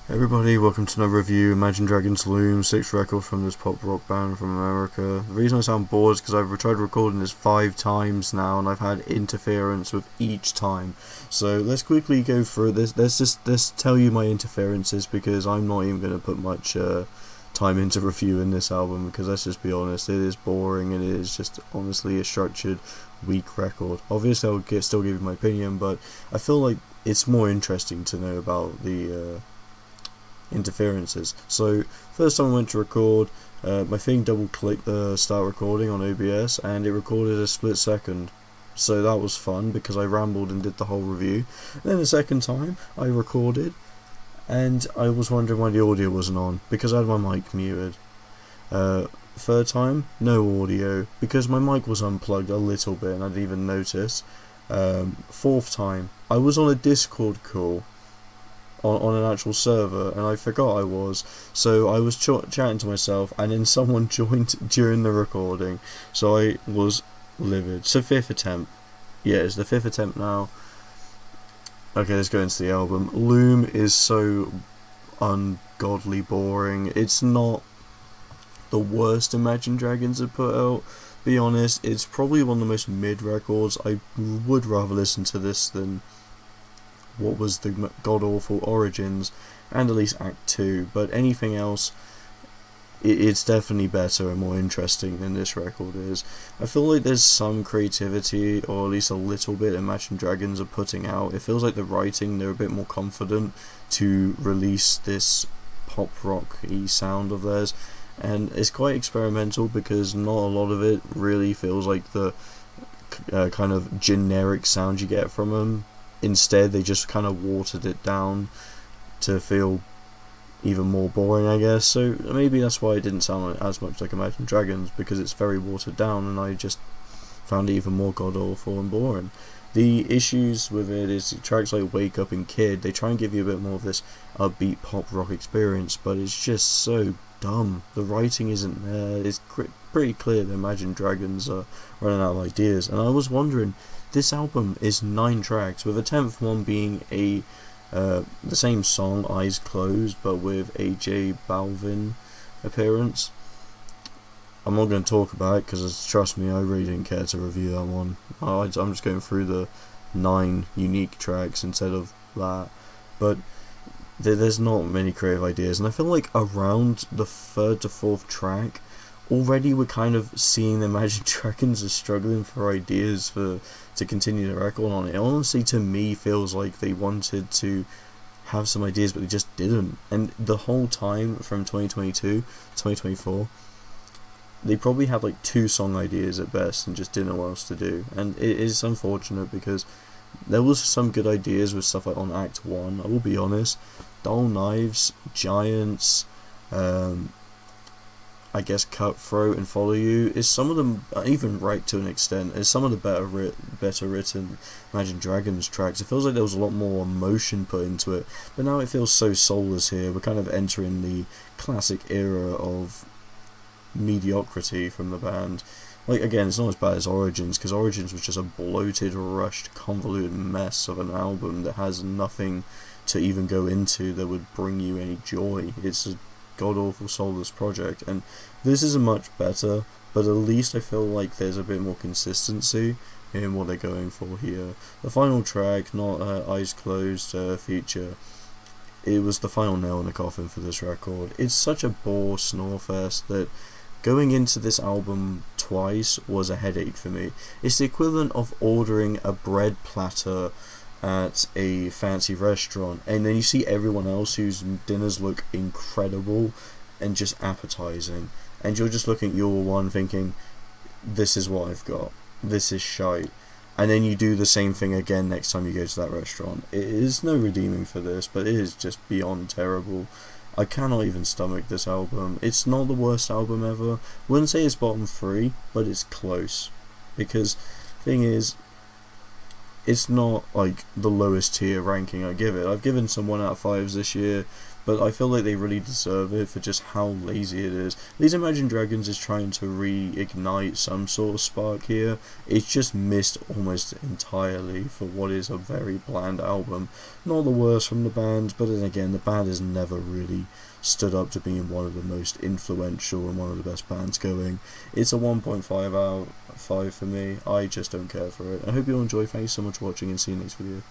Everybody, welcome to another review. Imagine Dragons LOOM, 6th record from this pop rock band from America. The reason I sound bored is because I've tried recording this 5 times now and I've had interference with each time. So let's quickly go through this. Let's tell you my interferences because I'm not even going to put much time into reviewing this album because let's just be honest, it is boring and it is just honestly a structured, weak record. Obviously I'll still give you my opinion, but I feel like it's more interesting to know about the interferences. So first time I went to record, my thing double clicked the start recording on OBS and it recorded a split second, so that was fun because I rambled and did the whole review. Then the second time I recorded and I was wondering why the audio wasn't on because I had my mic muted. Third time, no audio because my mic was unplugged a little bit and I didn't even notice. Fourth time, I was on a Discord call on an actual server and I forgot I was, so I was chatting to myself and then someone joined during the recording, so I was livid. So fifth attempt, yeah, it's the fifth attempt now. Okay, let's go into the album. Loom is so ungodly boring. It's not the worst Imagine Dragons have put out, be honest. It's probably one of the most mid records. I would rather listen to this than what was the god-awful Origins and at least Act 2, but anything else, it's definitely better and more interesting than this record is. I feel like there's some creativity, or at least a little bit, Imagine Dragons are putting out. It feels like the writing, they're a bit more confident to release this pop rock-y sound of theirs, and it's quite experimental because not a lot of it really feels like the kind of generic sound you get from them. Instead, they just kind of watered it down to feel even more boring, I guess. So maybe that's why it didn't sound as much like Imagine Dragons, because it's very watered down, and I just found it even more god-awful and boring. The issues with it is tracks like Wake Up and Kid, they try and give you a bit more of this upbeat pop rock experience, but it's just so dumb. The writing isn't there. It's pretty clear that Imagine Dragons are running out of ideas, and I was wondering, this album is 9 tracks, with a 10th one being the same song, Eyes Closed, but with a J Balvin appearance. I'm not going to talk about it because, trust me, I really didn't care to review that one. I'm just going through the 9 unique tracks instead of that. But there's not many creative ideas, and I feel like around the 3rd to 4th track, already we're kind of seeing the Imagine Dragons are struggling for ideas to continue the record on. It honestly, to me, feels like they wanted to have some ideas but they just didn't, and the whole time from 2022 to 2024 they probably had like 2 song ideas at best and just didn't know what else to do, and it is unfortunate because there was some good ideas with stuff like on Act 1. I will be honest, Dull Knives, Giants, I guess Cutthroat and Follow You is some of them, even Right to an extent, is some of the better written Imagine Dragons tracks. It feels like there was a lot more emotion put into it, but now it feels so soulless here. We're kind of entering the classic era of mediocrity from the band. Like, again, it's not as bad as Origins, because Origins was just a bloated, rushed, convoluted mess of an album that has nothing to even go into that would bring you any joy. It's a god-awful soulless project, and this is a much better, but at least I feel like there's a bit more consistency in what they're going for here. The final track, not Eyes Closed feature, it was the final nail in the coffin for this record. It's such a bore snore fest that going into this album twice was a headache for me. It's the equivalent of ordering a bread platter at a fancy restaurant, and then you see everyone else whose dinners look incredible and just appetizing, and you're just looking at your one thinking, this is what I've got, this is shite, and then you do the same thing again next time you go to that restaurant. It is no redeeming for this, but it is just beyond terrible. I cannot even stomach this album. It's not the worst album ever. Wouldn't say it's bottom 3, but it's close, because thing is, it's not like the lowest tier ranking I give it. I've given some 1 out of 5s this year, but I feel like they really deserve it for just how lazy it is. These Imagine Dragons is trying to reignite some sort of spark here. It's just missed almost entirely for what is a very bland album. Not the worst from the band, but then again, the band has never really stood up to being one of the most influential and one of the best bands going. It's a 1.5 out of 5 for me. I just don't care for it. I hope you all enjoy. Thank you so much for watching, and see you next video.